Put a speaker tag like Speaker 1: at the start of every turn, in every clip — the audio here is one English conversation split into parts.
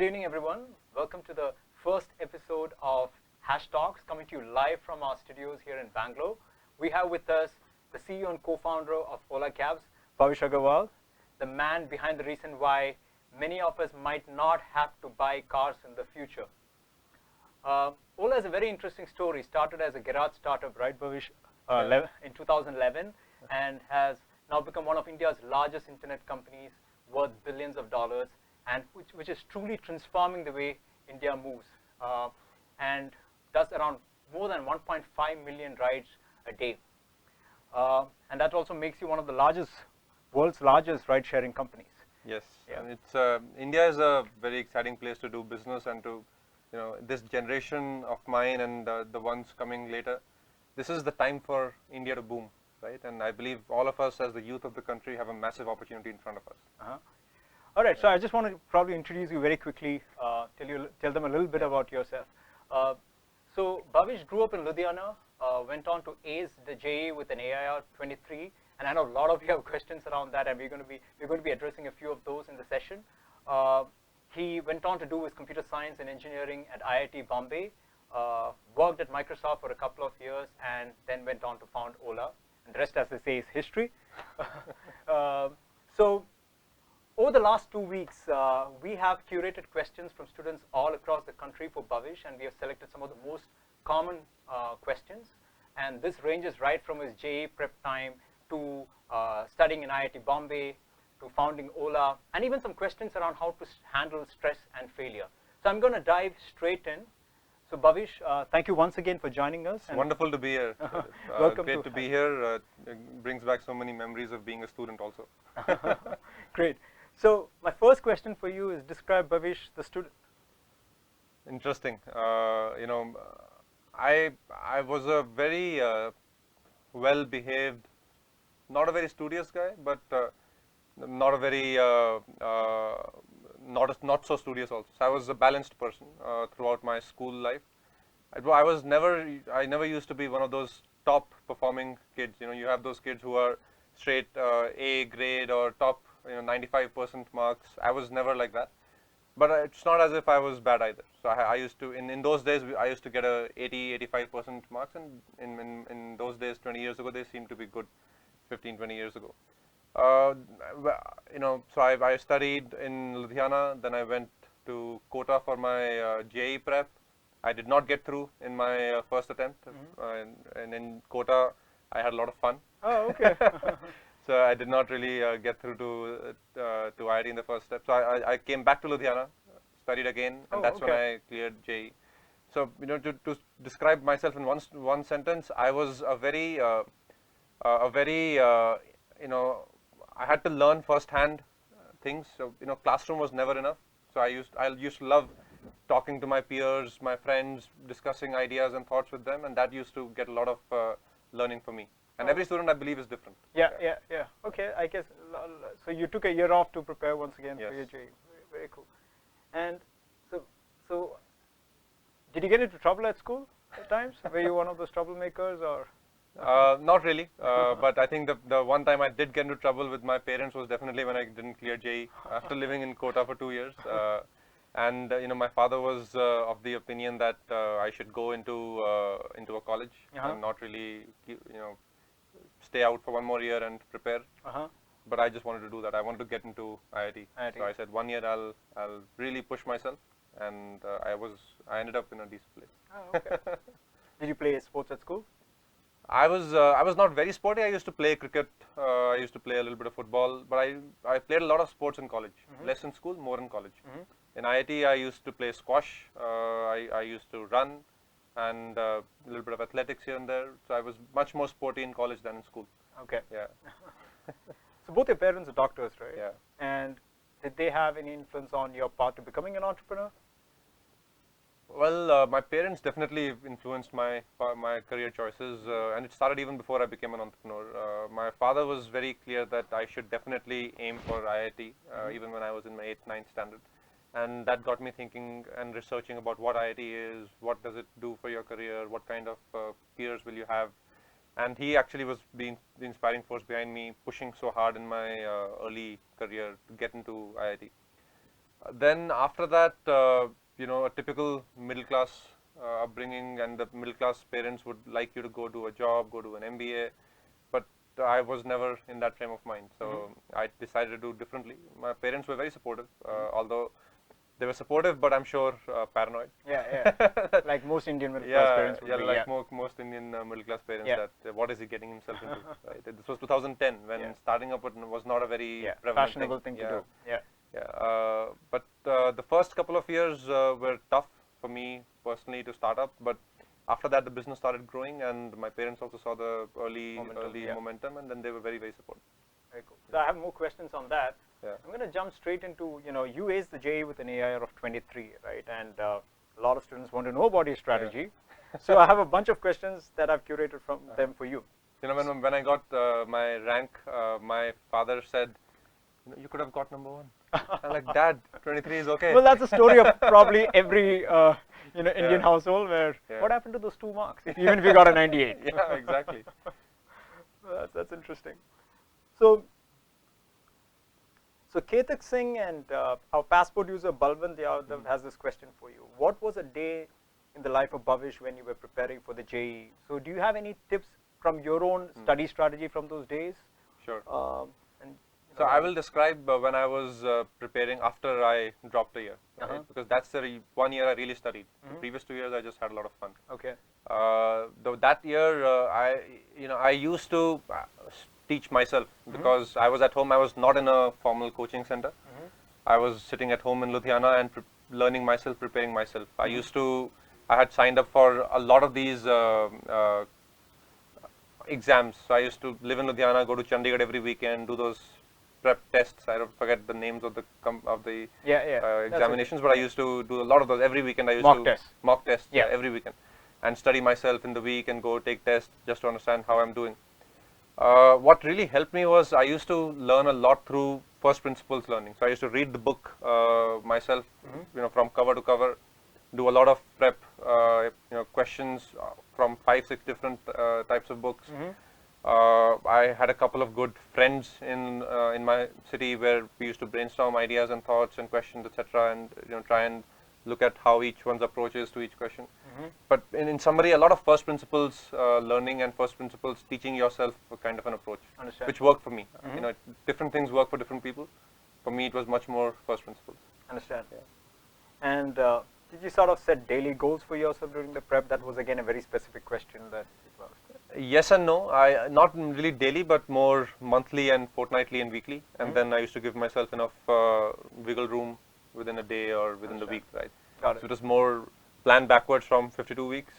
Speaker 1: Good evening, everyone. Welcome to the first episode of HashTalks, coming to you live from our studios here in Bangalore. We have with us the CEO and co-founder of Ola Cabs, Bhavish Aggarwal, the man behind the reason why many of us might not have to buy cars in the future. Ola is a very interesting story. Started as a garage startup, right, Bhavish, in 2011, and has now become one of India's largest internet companies, worth billions of dollars, and which is truly transforming the way India moves, and does around more than 1.5 million rides a day. And that also makes you one of the world's largest ride-sharing companies.
Speaker 2: Yes,
Speaker 1: Yeah.
Speaker 2: and it's India is a very exciting place to do business, and to, this generation of mine and the ones coming later, this is the time for India to boom, right? And I believe all of us as the youth of the country have a massive opportunity in front of us.
Speaker 1: All right, so I just want to probably introduce you very quickly, tell them a little bit about yourself. So Bhavish grew up in Ludhiana, went on to ace the JEE with an AIR 23, and I know a lot of you have questions around that, and we're going to be addressing a few of those in the session. He went on to do his computer science and engineering at IIT Bombay, worked at Microsoft for a couple of years, and then went on to found Ola. And the rest, as they say, is history. So over the last 2 weeks, we have curated questions from students all across the country for Bhavish, and we have selected some of the most common questions. And this ranges right from his JEE prep time to studying in IIT Bombay, to founding Ola, and even some questions around how to handle stress and failure. So I'm going to dive straight in. So Bhavish, thank you once again for joining us.
Speaker 2: It's wonderful to be here.
Speaker 1: Welcome.
Speaker 2: Great to be here. It brings back so many memories of being a student also.
Speaker 1: Great. So my first question for you is, describe Bhavish, the student.
Speaker 2: Interesting. I was a very well-behaved, not a very studious guy, but not a very not so studious also. So I was a balanced person throughout my school life. I never used to be one of those top performing kids. You have those kids who are straight A grade or top 95% marks. I was never like that, but it's not as if I was bad either. So I used to, in those days, I used to get a 85% marks, and in those days, 20 years ago, they seemed to be good, 15, 20 years ago. So I studied in Ludhiana, then I went to Kota for my JEE prep. I did not get through in my first attempt, and in Kota, I had a lot of fun.
Speaker 1: Oh, okay.
Speaker 2: So I did not really get through to IIT in the first step. So I came back to Ludhiana, studied again, and that's when I cleared JEE. So to describe myself in one sentence, I was a very I had to learn firsthand things. So classroom was never enough. So I used to love talking to my peers, my friends, discussing ideas and thoughts with them, and that used to get a lot of learning for me. And every student, I believe, is different.
Speaker 1: Yeah. Okay, I guess, so you took a year off to prepare once again for your JEE. Very cool. And so did you get into trouble at school at times? Were you one of those troublemakers, or?
Speaker 2: Not really, but I think the one time I did get into trouble with my parents was definitely when I didn't clear JEE after living in Kota for 2 years. And my father was of the opinion that I should go into a college and not really stay out for one more year and prepare. But I just wanted to do that. I wanted to get into IIT. So I said 1 year I'll really push myself, and I ended up in a decent place.
Speaker 1: Oh, okay. Did you play sports at school?
Speaker 2: I was not very sporty. I used to play cricket. I used to play a little bit of football, but I played a lot of sports in college. Less in school, more in college. In IIT, I used to play squash. I used to run, and a little bit of athletics here and there. So I was much more sporty in college than in school.
Speaker 1: Okay.
Speaker 2: Yeah.
Speaker 1: So both your parents are doctors, right?
Speaker 2: Yeah.
Speaker 1: And did they have any influence on your path to becoming an entrepreneur?
Speaker 2: Well, my parents definitely influenced my career choices, and it started even before I became an entrepreneur. My father was very clear that I should definitely aim for IIT, even when I was in my 8th, 9th standard. And that got me thinking and researching about what IIT is, what does it do for your career, what kind of peers will you have. And he actually was the inspiring force behind me pushing so hard in my early career to get into IIT. Then after that, you know, a typical middle class upbringing, and the middle class parents would like you to go do a job, go do an MBA, but I was never in that frame of mind. So I decided to do differently. My parents were very supportive, although they were supportive, but I'm sure paranoid.
Speaker 1: Yeah, yeah. Like most Indian middle class parents would
Speaker 2: yeah,
Speaker 1: be.
Speaker 2: like most Indian middle class parents.
Speaker 1: Yeah.
Speaker 2: That what is he getting himself into? Right? This was 2010 when starting up was not a very prevalent
Speaker 1: fashionable thing to do. Yeah.
Speaker 2: Yeah, but the first couple of years were tough for me personally to start up, but after that the business started growing, and my parents also saw the early momentum, and then they were very, very supportive.
Speaker 1: Very cool. So I have more questions on that.
Speaker 2: Yeah.
Speaker 1: I'm going to jump straight into, you know, you aced the JEE with an AIR of 23, right? And a lot of students want to know about your strategy. So I have a bunch of questions that I've curated from them for you.
Speaker 2: You know, when I got my rank, my father said, you could have got number 1. I'm like, Dad, 23 is okay.
Speaker 1: Well, that's a story of probably every you know, Indian household where what happened to those 2 marks, even if you got a 98?
Speaker 2: Yeah, exactly.
Speaker 1: That's interesting. So Ketak Singh and our passport user Balwant Yadav has this question for you. What was a day in the life of Bhavish when you were preparing for the JEE? So do you have any tips from your own study strategy from those days?
Speaker 2: Sure.
Speaker 1: And
Speaker 2: so I will describe when I was preparing after I dropped a year, right? Because that's the 1 year I really studied. The previous 2 years I just had a lot of fun.
Speaker 1: Okay.
Speaker 2: That year I used to teach myself because I was at home. I was not in a formal coaching center. I was sitting at home in Ludhiana and learning myself, preparing myself. I had signed up for a lot of these exams. So I used to live in Ludhiana, go to Chandigarh every weekend, do those prep tests. I don't forget the names of the examinations, but I used to do a lot of those every weekend. I used mock tests every weekend, and study myself in the week and go take tests just to understand how I'm doing. What really helped me was I used to learn a lot through first principles learning. So I used to read the book myself, you know, from cover to cover, do a lot of prep, you know, questions from 5-6 different types of books. I had a couple of good friends in my city where we used to brainstorm ideas and thoughts and questions, etc., and you know, try and look at how each one's approach is to each question. But in summary, a lot of first principles learning and first principles teaching yourself a kind of an approach, which worked for me. You know, different things work for different people. For me, it was much more first principles.
Speaker 1: Understand. Yeah. And did you sort of set daily goals for yourself during the prep? That was again a very specific question that it was.
Speaker 2: Yes and no. Not really daily, but more monthly and fortnightly and weekly. And then I used to give myself enough wiggle room within a day or within the week, right?
Speaker 1: Got it.
Speaker 2: So it was more planned backwards from 52 weeks.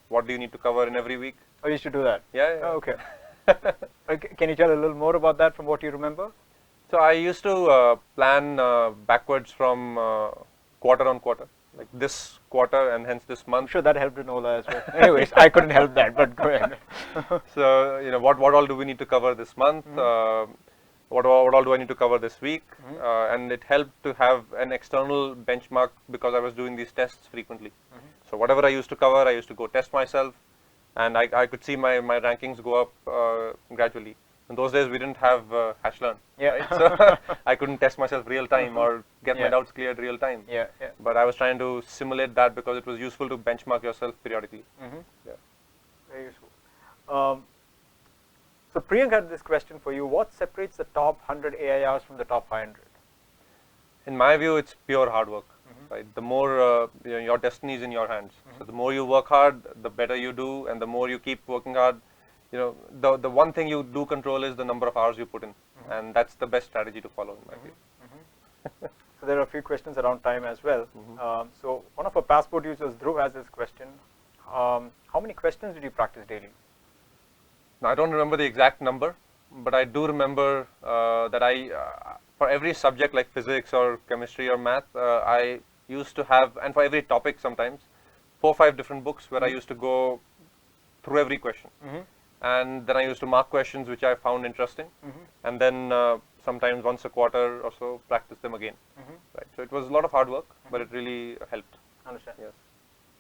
Speaker 2: What do you need to cover in every week?
Speaker 1: Oh, you used to do that?
Speaker 2: Yeah.
Speaker 1: Oh, okay. Can you tell a little more about that from what you remember?
Speaker 2: So I used to plan backwards from quarter on quarter, like this quarter and hence this month.
Speaker 1: I'm sure that helped in Ola as well. Anyways, I couldn't help that, but go ahead.
Speaker 2: So, you know, what all do we need to cover this month? What all do I need to cover this week? And it helped to have an external benchmark because I was doing these tests frequently. So whatever I used to cover, I used to go test myself, and I could see my rankings go up gradually. In those days, we didn't have HashLearn, right? So I couldn't test myself real time or get my doubts cleared real time. But I was trying to simulate that because it was useful to benchmark yourself periodically.
Speaker 1: Very useful. So Priyank had this question for you. What separates the top 100 AIRs from the top 500?
Speaker 2: In my view, it's pure hard work. Right? The more you know, your destiny is in your hands. So the more you work hard, the better you do, and the more you keep working hard. You know, the one thing you do control is the number of hours you put in, and that's the best strategy to follow in my view.
Speaker 1: So there are a few questions around time as well. So one of our passport users, Dhruv, has this question. How many questions did you practice daily?
Speaker 2: Now, I don't remember the exact number, but I do remember that for every subject like physics or chemistry or math, I used to have, and for every topic sometimes, 4 or 5 different books where I used to go through every question. And then I used to mark questions which I found interesting, and then sometimes once a quarter or so practice them again. Right. So it was a lot of hard work, but it really helped.
Speaker 1: Understand.
Speaker 2: Yes.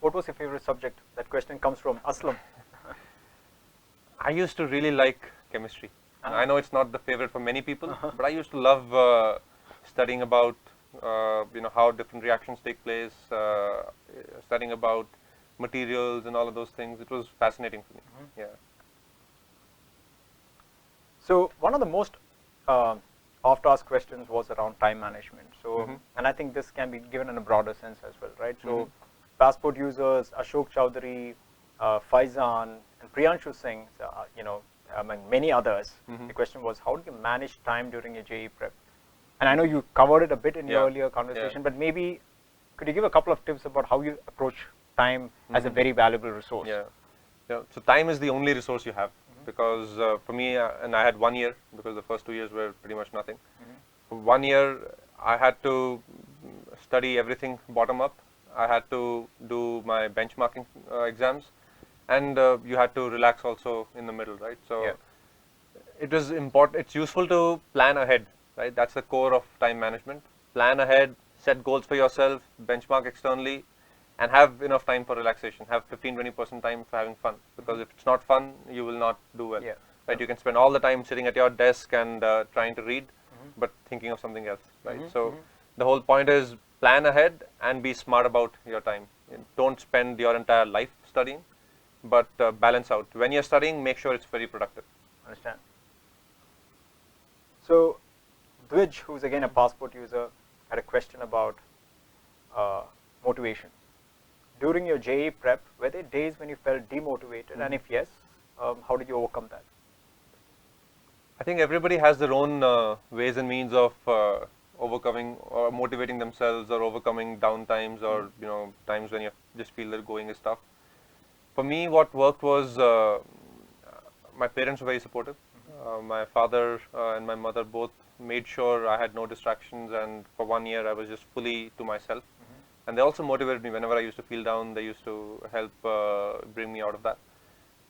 Speaker 1: What was your favorite subject? That question comes from Aslam.
Speaker 2: I used to really like chemistry. I know it's not the favorite for many people, but I used to love studying about how different reactions take place, studying about materials and all of those things. It was fascinating for me. Yeah.
Speaker 1: So one of the most oft-asked questions was around time management. So, and I think this can be given in a broader sense as well, right? So, passport users, Ashok Chowdhury, Faizan, and Priyanshu Singh, among many others, the question was, how do you manage time during your JEE prep? And I know you covered it a bit in your earlier conversation, but maybe could you give a couple of tips about how you approach time as a very valuable resource?
Speaker 2: Yeah. So time is the only resource you have, because for me, and I had 1 year, because the first 2 years were pretty much nothing. For 1 year, I had to study everything bottom up. I had to do my benchmarking exams, and you had to relax also in the middle, right? So it is important. It's useful to plan ahead, right? That's the core of time management. Plan ahead, set goals for yourself, benchmark externally, and have enough time for relaxation. Have 15-20% time for having fun, because if it's not fun, you will not do well. Right? You can spend all the time sitting at your desk and trying to read, but thinking of something else, right? So the whole point is plan ahead and be smart about your time. Don't spend your entire life studying, but balance out. When you're studying, make sure it's very productive.
Speaker 1: Understand. So Dwij, who's again a passport user, had a question about motivation. During your JEE prep, were there days when you felt demotivated? And if yes, how did you overcome that?
Speaker 2: I think everybody has their own ways and means of overcoming or motivating themselves, or overcoming down times, or times when you just feel that going is tough. For me, what worked was my parents were very supportive. My father and my mother both made sure I had no distractions, and for 1 year I was just fully to myself. And they also motivated me whenever I used to feel down. They used to help bring me out of that.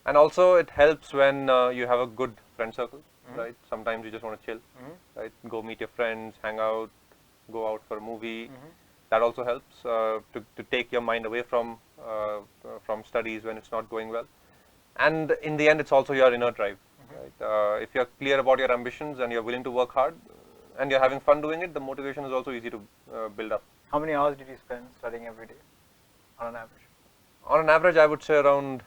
Speaker 2: And also it helps when you have a good friend circle, right? Sometimes you just want to chill, right? Go meet your friends, hang out, go out for a movie. That also helps to take your mind away from studies when it's not going well. And in the end, it's also your inner drive, right? If you're clear about your ambitions and you're willing to work hard and you're having fun doing it, the motivation is also easy to build up.
Speaker 1: How many hours did you spend studying every day, on an average?
Speaker 2: On an average, I would say around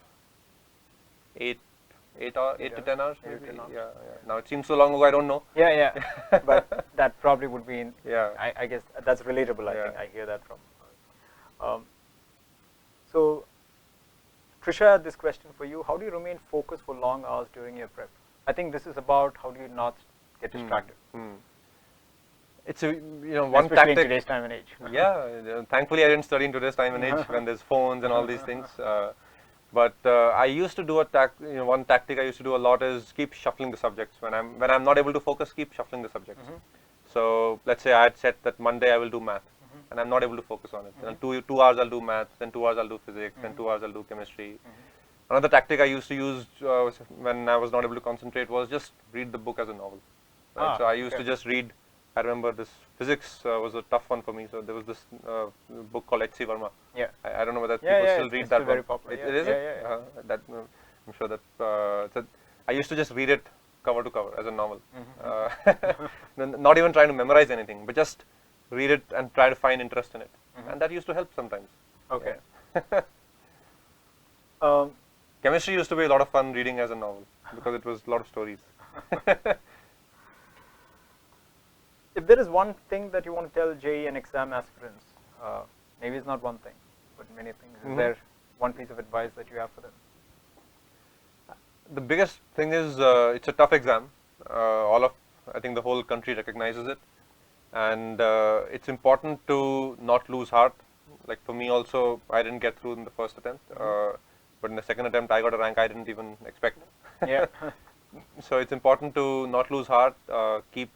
Speaker 2: 8 to 10 hours. Maybe.
Speaker 1: 8 to 10 hours.
Speaker 2: Yeah. Now it seems so long ago, I don't know.
Speaker 1: Yeah. But that probably would be in.
Speaker 2: Yeah.
Speaker 1: I guess that's relatable. I think I hear that from. So, Trisha had this question for you. How do you remain focused for long hours during your prep? I think this is about how do you not get distracted.
Speaker 2: It's a
Speaker 1: Especially
Speaker 2: one tactic.
Speaker 1: in today's time and age.
Speaker 2: Yeah, thankfully I didn't study in today's time and age when there's phones and all these things. But I used to do one tactic I used to do a lot is keep shuffling the subjects. When I'm not able to focus, keep shuffling the subjects. So let's say I had set that Monday I will do math, and I'm not able to focus on it. Then 2 hours I'll do math, then 2 hours I'll do physics, then 2 hours I'll do chemistry. Another tactic I used to use when I was not able to concentrate was just read the book as a novel. Right? So I used to just read. I remember this physics was a tough one for me. So there was this book called H.C. Verma.
Speaker 1: Yeah.
Speaker 2: I don't know whether people still read that.
Speaker 1: It's very popular.
Speaker 2: It is it? That I'm sure that. So I used to just read it cover to cover as a novel. Not even trying to memorize anything, but just read it and try to find interest in it. And that used to help sometimes.
Speaker 1: Okay.
Speaker 2: Chemistry used to be a lot of fun reading as a novel because it was a lot of stories.
Speaker 1: If there is one thing that you want to tell JEE and exam aspirants, maybe it's not one thing, but many things. Is there one piece of advice that you have for them?
Speaker 2: The biggest thing is it's a tough exam. I think the whole country recognizes it, and it's important to not lose heart. Like for me also, I didn't get through in the first attempt, but in the second attempt I got a rank I didn't even expect.
Speaker 1: Yeah.
Speaker 2: So it's important to not lose heart, keep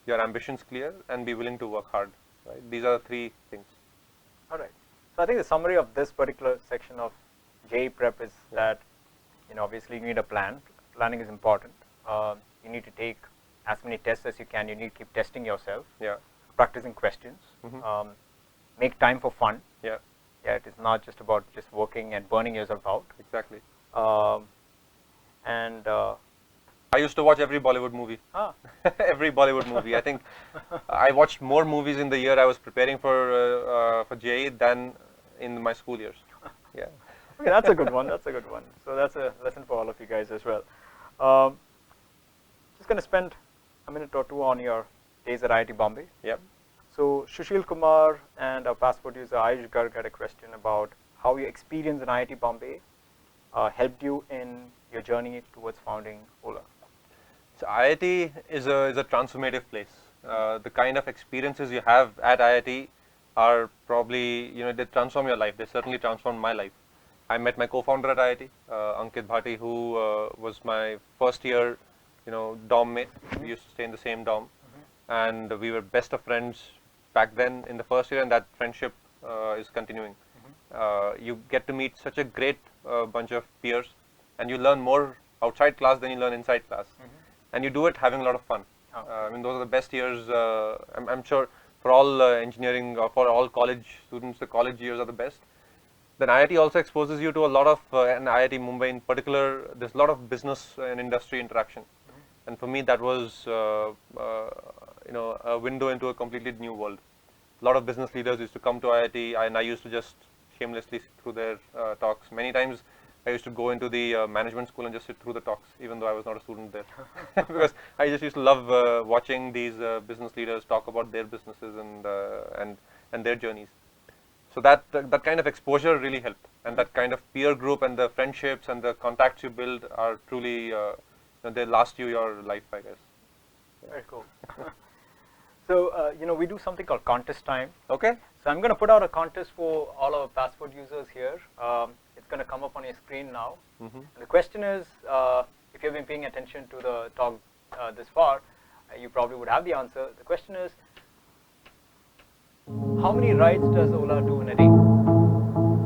Speaker 2: your ambitions clear, and be willing to work hard. Right? These are the 3 things.
Speaker 1: All right. So I think the summary of this particular section of JEE prep is that obviously you need a plan. Planning is important. You need to take as many tests as you can. You need to keep testing yourself.
Speaker 2: Yeah.
Speaker 1: Practicing questions. Make time for fun.
Speaker 2: Yeah.
Speaker 1: Yeah. It is not just about just working and burning yourself out.
Speaker 2: Exactly.
Speaker 1: And
Speaker 2: I used to watch every Bollywood movie.
Speaker 1: Ah.
Speaker 2: Every Bollywood movie. I think I watched more movies in the year I was preparing for JEE than in my school years. Yeah.
Speaker 1: Okay, that's a good one. That's a good one. So that's a lesson for all of you guys as well. Just going to spend a minute or two on your days at IIT Bombay.
Speaker 2: Yep.
Speaker 1: So Sushil Kumar and our passport user Ayush Garg had a question about how your experience in IIT Bombay helped you in your journey towards founding Ola.
Speaker 2: So IIT is a transformative place. The kind of experiences you have at IIT are probably, they transform your life. They certainly transformed my life. I met my co-founder at IIT, Ankit Bhati, who was my first year, dorm mate. We used to stay in the same dorm, and we were best of friends back then in the first year, and that friendship is continuing. You get to meet such a great bunch of peers, and you learn more outside class than you learn inside class. And you do it having a lot of fun. I mean, those are the best years. I'm sure for all engineering or for all college students, the college years are the best. Then IIT also exposes you to a lot of, and IIT Mumbai in particular, there's a lot of business and industry interaction. And for me, that was, a window into a completely new world. A lot of business leaders used to come to IIT, and I used to just shamelessly sit through their talks. Many times, I used to go into the management school and just sit through the talks, even though I was not a student there. Because I just used to love watching these business leaders talk about their businesses and their journeys. So that kind of exposure really helped, and that kind of peer group and the friendships and the contacts you build are truly, they last you your life, I guess. Yeah.
Speaker 1: Very cool. So, we do something called contest time.
Speaker 2: Okay.
Speaker 1: So I'm going to put out a contest for all our passport users here. It's going to come up on your screen now. And the question is, if you've been paying attention to the talk this far, you probably would have the answer. The question is, how many rides does Ola do in a day?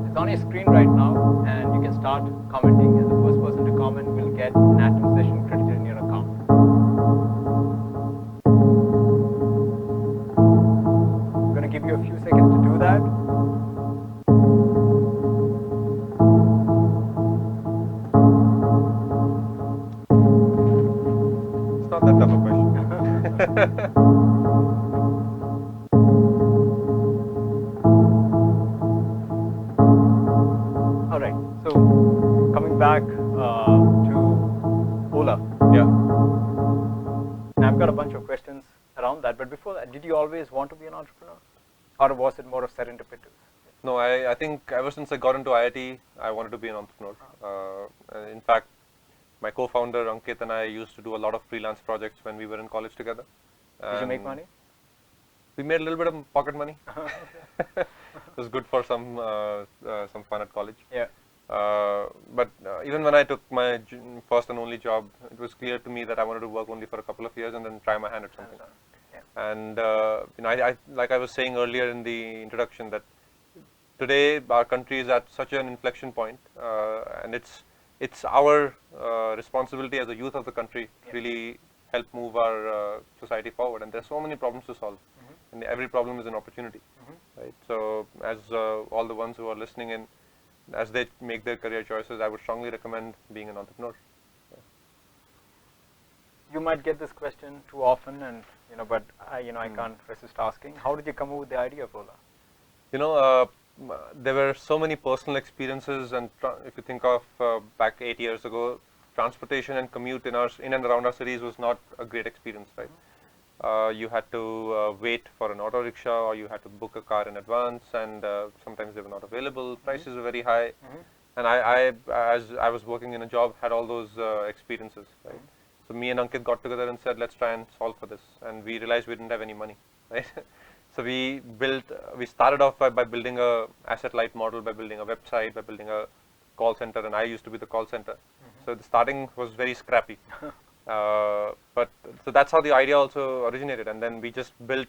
Speaker 1: It's on your screen right now, and you can start commenting, and the first person to comment will get an atom session credited in your account. I'm going to give you a few seconds to do that.
Speaker 2: It's not that tough a question.
Speaker 1: All right, so coming back to Ola.
Speaker 2: Yeah.
Speaker 1: And I've got a bunch of questions around that, but before that, did you always want to be an entrepreneur? Or was it more of serendipitous?
Speaker 2: No, I think ever since I got into IIT, I wanted to be an entrepreneur. In fact, my co-founder Ankit and I used to do a lot of freelance projects when we were in college together.
Speaker 1: Did you make money?
Speaker 2: We made a little bit of pocket money. It was good for some fun at college.
Speaker 1: Yeah.
Speaker 2: But even when I took my first and only job, it was clear to me that I wanted to work only for a couple of years and then try my hand at something.
Speaker 1: Yeah.
Speaker 2: And I like I was saying earlier in the introduction that today our country is at such an inflection point, and it's our responsibility as a youth of the country to really help move our society forward. And there's so many problems to solve, and every problem is an opportunity, right? So as all the ones who are listening in, as they make their career choices, I would strongly recommend being an entrepreneur.
Speaker 1: You might get this question too often, and but I can't resist asking. How did you come up with the idea of Ola?
Speaker 2: There were so many personal experiences, and if you think of back 8 years ago, transportation and commute in and around our cities was not a great experience, right? You had to wait for an auto rickshaw, or you had to book a car in advance, and sometimes they were not available. Prices were very high, and I, as I was working in a job, had all those experiences, right? So me and Ankit got together and said, let's try and solve for this, and we realized we didn't have any money, right? So we started off by building a asset-light model, by building a website, by building a call center, and I used to be the call center. So the starting was very scrappy. But so that's how the idea also originated, and then we just built,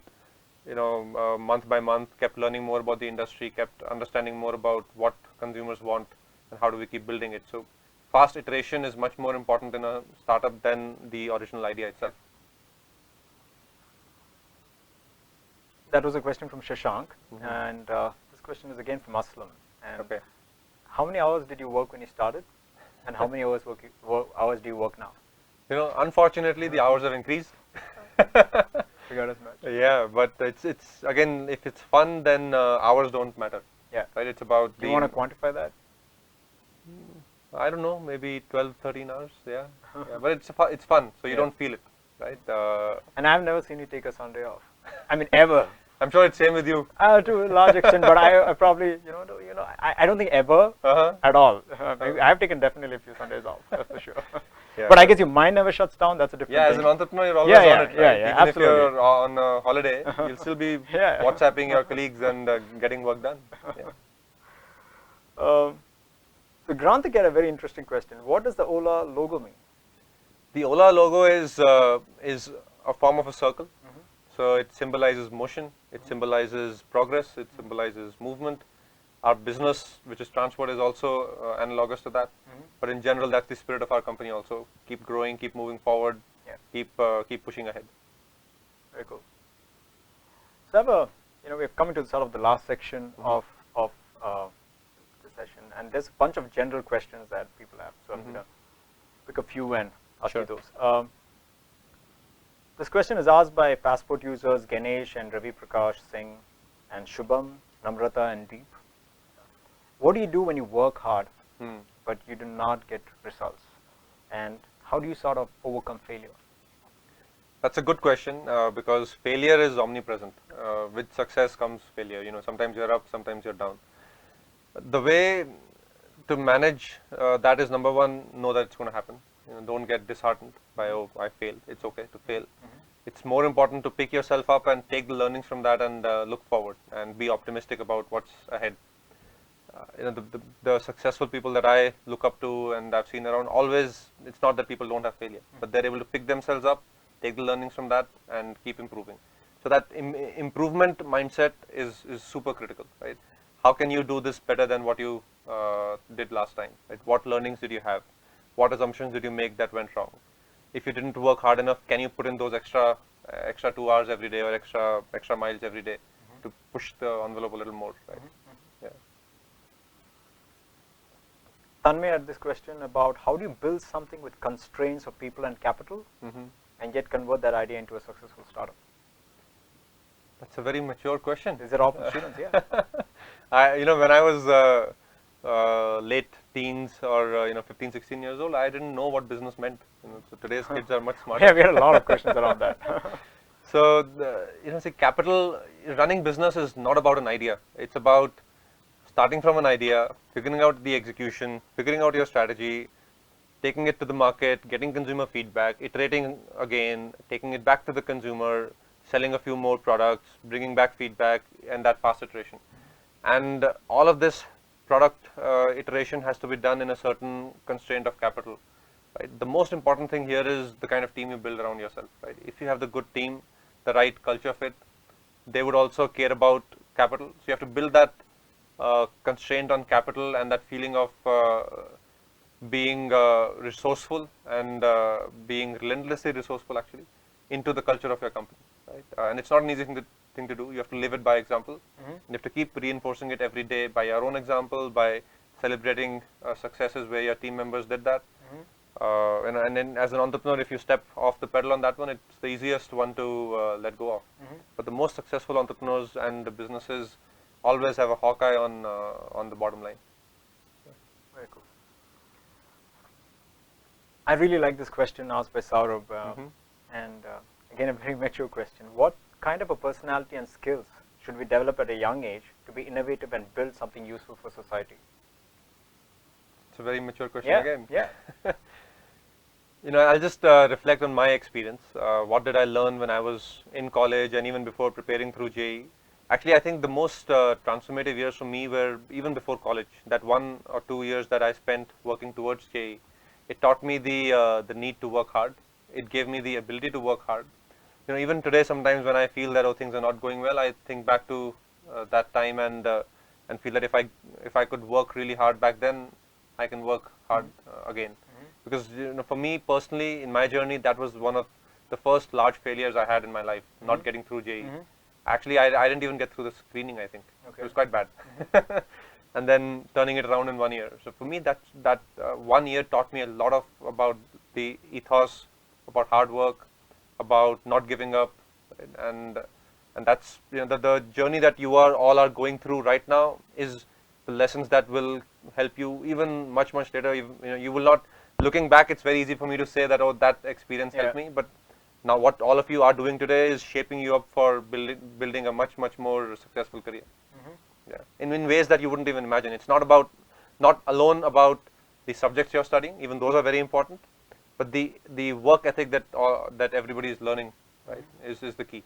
Speaker 2: month by month, kept learning more about the industry, kept understanding more about what consumers want, and how do we keep building it. So fast iteration is much more important in a startup than the original idea itself.
Speaker 1: That was a question from Shashank, and this question is again from Aslam. And
Speaker 2: Okay.
Speaker 1: how many hours did you work when you started, and how many hours do you work now?
Speaker 2: Unfortunately, the hours have increased.
Speaker 1: Figured as much.
Speaker 2: Yeah, but it's again, if it's fun, then hours don't matter.
Speaker 1: Yeah.
Speaker 2: Right? It's about
Speaker 1: Do you want to quantify that?
Speaker 2: I don't know, maybe 12, 13 hours. Yeah. Yeah. But it's fun, so you
Speaker 1: Yeah.
Speaker 2: don't feel it, right?
Speaker 1: And I've never seen you take a Sunday off. I mean, ever.
Speaker 2: I'm sure it's same with you.
Speaker 1: To a large extent, but I probably, I don't think ever at all. Maybe I've taken definitely a few Sundays off, that's for sure.
Speaker 2: Yeah,
Speaker 1: but I guess your mind never shuts down. That's a different
Speaker 2: Yeah,
Speaker 1: thing.
Speaker 2: as an entrepreneur, you're always
Speaker 1: Yeah,
Speaker 2: on
Speaker 1: yeah,
Speaker 2: it, right?
Speaker 1: yeah, yeah,
Speaker 2: Even
Speaker 1: absolutely.
Speaker 2: if you're on a holiday, you'll still be
Speaker 1: Yeah.
Speaker 2: WhatsApping your colleagues and getting work done. Yeah.
Speaker 1: So Granthik had a very interesting question. What does the Ola logo mean?
Speaker 2: The Ola logo is a form of a circle. So it symbolizes motion, it symbolizes progress, it symbolizes movement. Our business, which is transport, is also analogous to that. But in general, that's the spirit of our company also. Keep growing, keep moving forward, keep pushing ahead.
Speaker 1: Very cool. So we're coming to the sort of the last section of the session, and there's a bunch of general questions that people have. So I'm going to pick a few and ask you those. This question is asked by passport users Ganesh and Ravi Prakash Singh and Shubham, Namrata and Deep. What do you do when you work hard but you do not get results? And how do you sort of overcome failure?
Speaker 2: That's a good question because failure is omnipresent. With success comes failure. Sometimes you're up, sometimes you're down. The way to manage that is, number one, know that it's going to happen. Don't get disheartened by, oh, I failed. It's okay to fail. It's more important to pick yourself up and take the learnings from that and look forward and be optimistic about what's ahead. The successful people that I look up to and I've seen around, always, it's not that people don't have failure, but they're able to pick themselves up, take the learnings from that and keep improving. So that improvement mindset is super critical, right? How can you do this better than what you did last time? Right? What learnings did you have? What assumptions did you make that went wrong? If you didn't work hard enough, can you put in those extra 2 hours every day or extra miles every day to push the envelope a little more, right? Yeah.
Speaker 1: Tanmay had this question about how do you build something with constraints of people and capital and yet convert that idea into a successful startup?
Speaker 2: That's a very mature question.
Speaker 1: Is it all for students? Yeah.
Speaker 2: When I was late teens or 15, 16 years old, I didn't know what business meant. So today's kids are much smarter.
Speaker 1: Yeah, we had a lot of questions around that.
Speaker 2: So capital, running business is not about an idea. It's about starting from an idea, figuring out the execution, figuring out your strategy, taking it to the market, getting consumer feedback, iterating again, taking it back to the consumer, selling a few more products, bringing back feedback, and that fast iteration. And all of this product iteration has to be done in a certain constraint of capital. Right? The most important thing here is the kind of team you build around yourself. Right? If you have the good team, the right culture fit, they would also care about capital. So you have to build that constraint on capital and that feeling of being resourceful and being relentlessly resourceful actually into the culture of your company. Right? And it's not an easy thing to do. You have to live it by example. You have to keep reinforcing it every day by your own example, by celebrating successes where your team members did that. And then as an entrepreneur, if you step off the pedal on that one, it's the easiest one to let go of. But the most successful entrepreneurs and the businesses always have a hawkeye on the bottom line.
Speaker 1: Very cool. I really like this question asked by Saurabh, and again a very mature question. What kind of a personality and skills should we develop at a young age to be innovative and build something useful for society?
Speaker 2: It's a very mature question again.
Speaker 1: Yeah.
Speaker 2: I'll just reflect on my experience. What did I learn when I was in college and even before preparing through JEE? Actually, I think the most transformative years for me were even before college. That 1 or 2 years that I spent working towards JEE, it taught me the need to work hard. It gave me the ability to work hard. Even today, sometimes when I feel that things are not going well, I think back to that time and feel that if I could work really hard back then, I can work hard again. Because for me personally, in my journey, that was one of the first large failures I had in my life, not getting through JEE. Actually, I didn't even get through the screening, I think. Okay. It was quite bad. And then turning it around in 1 year. So for me, that 1 year taught me a lot about the ethos about hard work, about not giving up, right? And that's, you know, the journey that you all are going through right now is the lessons that will help you even much later. You know, you will not, looking back, it's very easy for me to say that, oh, that experience helped me, but now what all of you are doing today is shaping you up for building a much more successful career. Yeah, in ways that you wouldn't even imagine. It's not alone about the subjects you're studying, even those are very important, but the work ethic that everybody is learning, right, is the key.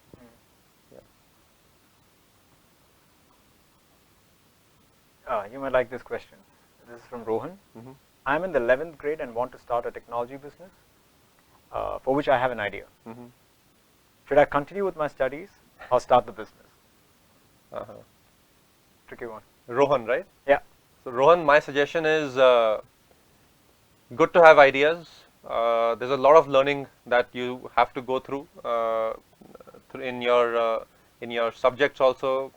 Speaker 1: You might like this question. This is from Rohan. I'm in the 11th grade and want to start a technology business, for which I have an idea. Should I continue with my studies or start the business? Tricky one.
Speaker 2: Rohan, right?
Speaker 1: Yeah.
Speaker 2: So Rohan, my suggestion is good to have ideas. There's a lot of learning that you have to go through in your subjects also,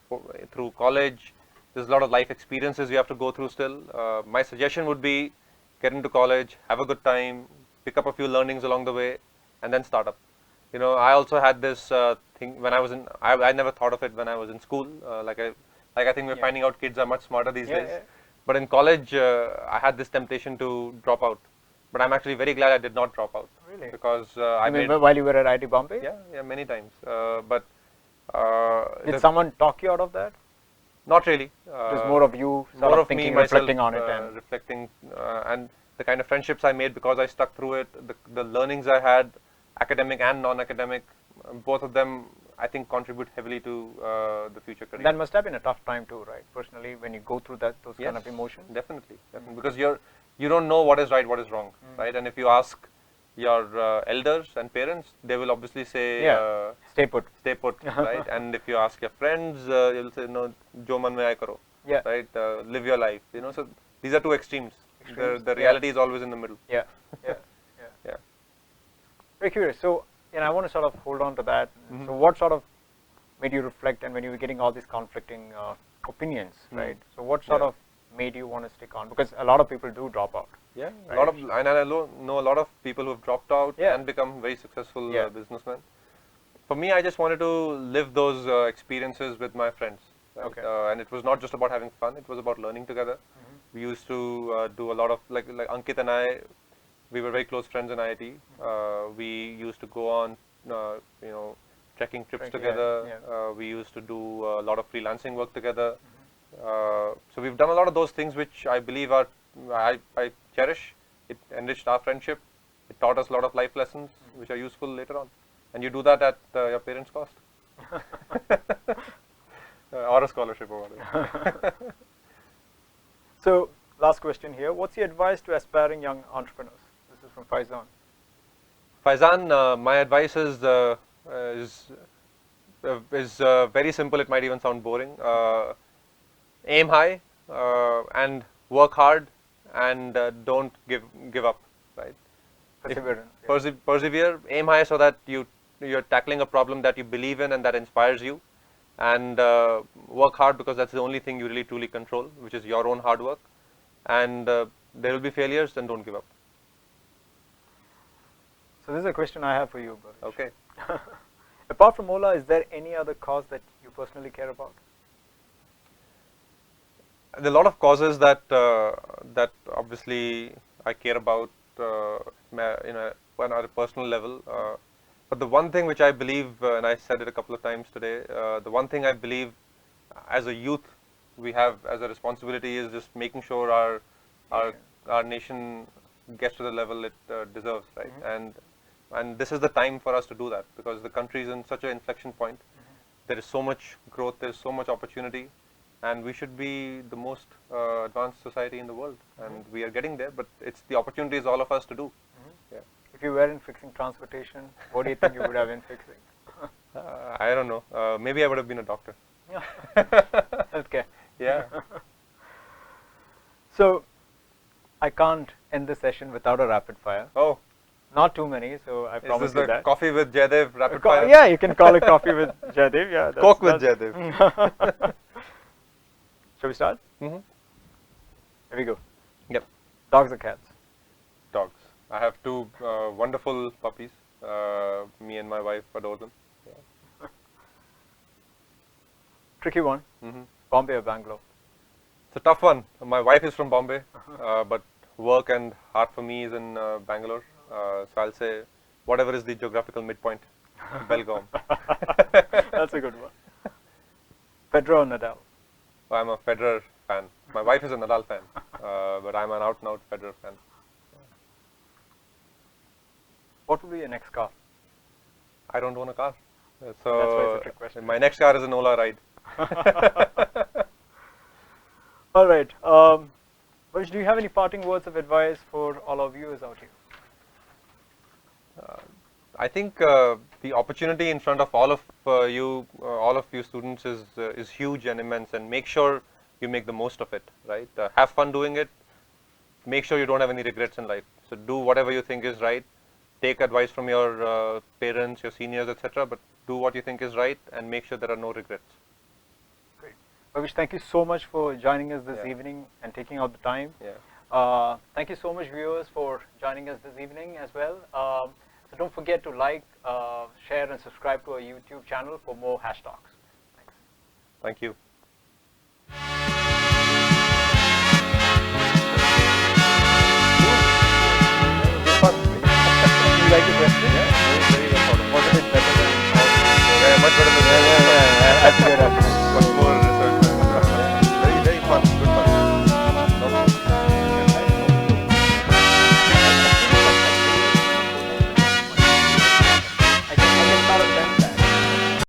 Speaker 2: through college. There's a lot of life experiences you have to go through still. My suggestion would be get into college, have a good time, pick up a few learnings along the way, and then start up. You know, I also had this thing when I was in. I never thought of it when I was in school. I think we're finding out kids are much smarter these days. But in college, I had this temptation to drop out. But I'm actually very glad I did not drop out.
Speaker 1: Really?
Speaker 2: Because
Speaker 1: while you were at IT Bombay?
Speaker 2: Yeah, many times.
Speaker 1: Did someone talk you out of that?
Speaker 2: Not really.
Speaker 1: It was more of you sort of thinking, reflecting on it, and
Speaker 2: reflecting, and the kind of friendships I made because I stuck through it. The learnings I had, academic and non-academic, both of them, I think, contribute heavily to the future career.
Speaker 1: That must have been a tough time too, right? Personally, when you go through those kind of emotions.
Speaker 2: Definitely, because you don't know what is right, what is wrong, right? And if you ask your elders and parents, they will obviously say,
Speaker 1: stay put,
Speaker 2: right? And if you ask your friends, you'll say, no, jo man mein aaye karo, right? Live your life, you know. So these are two extremes. The reality is always in the middle.
Speaker 1: Yeah. Very curious. So, I want to sort of hold on to that. So, what sort of made you reflect, and when you were getting all these conflicting opinions, right? So, what sort of made you want to stick on? Because a lot of people do drop out.
Speaker 2: Yeah, right? And I know a lot of people who have dropped out and become very successful businessmen. For me, I just wanted to live those experiences with my friends. Right? And it was not just about having fun; it was about learning together. We used to do a lot of like Ankit and I. We were very close friends in IIT. We used to go on, trekking trips together. We used to do a lot of freelancing work together. So we've done a lot of those things, which I believe I cherish. It enriched our friendship. It taught us a lot of life lessons, which are useful later on. And you do that at your parents' cost, or a scholarship or whatever.
Speaker 1: So, last question here: what's your advice to aspiring young entrepreneurs? This is from Faizan.
Speaker 2: Faizan, my advice is very simple. It might even sound boring. Aim high and work hard, and don't give up. Right?
Speaker 1: Perseverance.
Speaker 2: Persevere. Aim high so that you're tackling a problem that you believe in and that inspires you, and work hard because that's the only thing you really truly control, which is your own hard work. And there will be failures, then don't give up.
Speaker 1: So this is a question I have for you, Bhavish.
Speaker 2: Okay.
Speaker 1: Apart from Ola, is there any other cause that you personally care about?
Speaker 2: There are a lot of causes that obviously I care about, on a personal level. But the one thing which I believe, and I said it a couple of times today, the one thing I believe as a youth we have as a responsibility is just making sure our nation gets to the level it deserves, right? And this is the time for us to do that, because the country is in such an inflection point. There is so much growth, there is so much opportunity, and we should be the most advanced society in the world, and we are getting there. But it's the opportunity is all of us to do.
Speaker 1: If you weren't fixing transportation, what do you think you would have been fixing?
Speaker 2: I don't know. Maybe I would have been a doctor.
Speaker 1: Okay.
Speaker 2: Yeah.
Speaker 1: So, I can't end the session without a rapid fire.
Speaker 2: Oh.
Speaker 1: Not too many, so I promise
Speaker 2: is this
Speaker 1: you
Speaker 2: the
Speaker 1: that.
Speaker 2: Coffee with Jaidev rapid fire?
Speaker 1: Yeah, you can call it coffee with Jaidev. Yeah.
Speaker 2: Coke with Jaidev.
Speaker 1: Shall we start?
Speaker 2: Mm-hmm.
Speaker 1: Here we go.
Speaker 2: Yep.
Speaker 1: Dogs or cats?
Speaker 2: Dogs. I have two wonderful puppies. Me and my wife adore them.
Speaker 1: Tricky one.
Speaker 2: Mm-hmm.
Speaker 1: Bombay or Bangalore?
Speaker 2: It's a tough one. My wife is from Bombay, but work and heart for me is in Bangalore. So I'll say whatever is the geographical midpoint, Belgaum.
Speaker 1: That's a good one. Federer or Nadal?
Speaker 2: I'm a Federer fan. My wife is a Nadal fan, but I'm an out-and-out Federer fan.
Speaker 1: What will be your next car?
Speaker 2: I don't own a car, so
Speaker 1: That's why it's a trick question.
Speaker 2: my next car is an Ola ride.
Speaker 1: All right. Bhavish, do you have any parting words of advice for all our viewers out here?
Speaker 2: I think the opportunity in front of all of you students is huge and immense, and make sure you make the most of it. Right? Have fun doing it. Make sure you don't have any regrets in life. So do whatever you think is right. Take advice from your parents, your seniors, etc. But do what you think is right, and make sure there are no regrets.
Speaker 1: Great. Bhavish, thank you so much for joining us this
Speaker 2: Yeah.
Speaker 1: evening and taking out the time.
Speaker 2: Yeah.
Speaker 1: Thank you so much, viewers, for joining us this evening as well. So don't forget to like, share, and subscribe to our YouTube channel for more HashTalks. Thanks.
Speaker 2: Thank you.